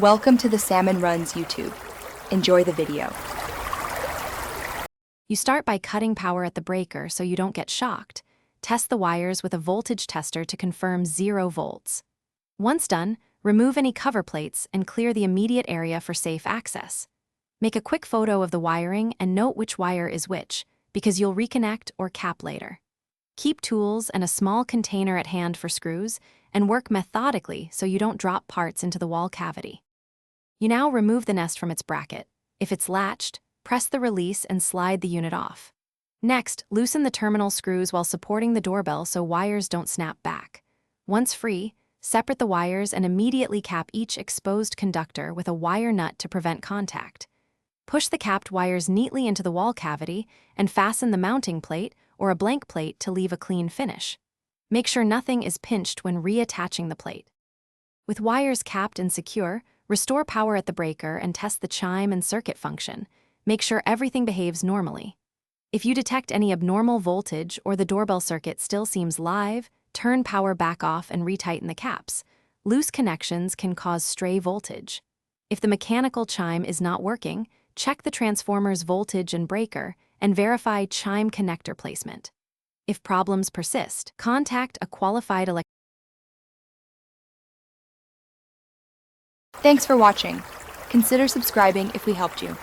Welcome to the Salmon Runs YouTube. Enjoy the video. You start by cutting power at the breaker so you don't get shocked. Test the wires with a voltage tester to confirm 0 volts. Once done, remove any cover plates and clear the immediate area for safe access. Make a quick photo of the wiring and note which wire is which, because you'll reconnect or cap later. Keep tools and a small container at hand for screws, and work methodically so you don't drop parts into the wall cavity. You now remove the nest from its bracket. If it's latched, press the release and slide the unit off. Next, loosen the terminal screws while supporting the doorbell so wires don't snap back. Once free, separate the wires and immediately cap each exposed conductor with a wire nut to prevent contact. Push the capped wires neatly into the wall cavity and fasten the mounting plate or a blank plate to leave a clean finish. Make sure nothing is pinched when reattaching the plate. With wires capped and secure, restore power at the breaker and test the chime and circuit function. Make sure everything behaves normally. If you detect any abnormal voltage or the doorbell circuit still seems live, turn power back off and retighten the caps. Loose connections can cause stray voltage. If the mechanical chime is not working, check the transformer's voltage and breaker and verify chime connector placement. If problems persist, contact a qualified electrician. Thanks for watching. Consider subscribing if we helped you.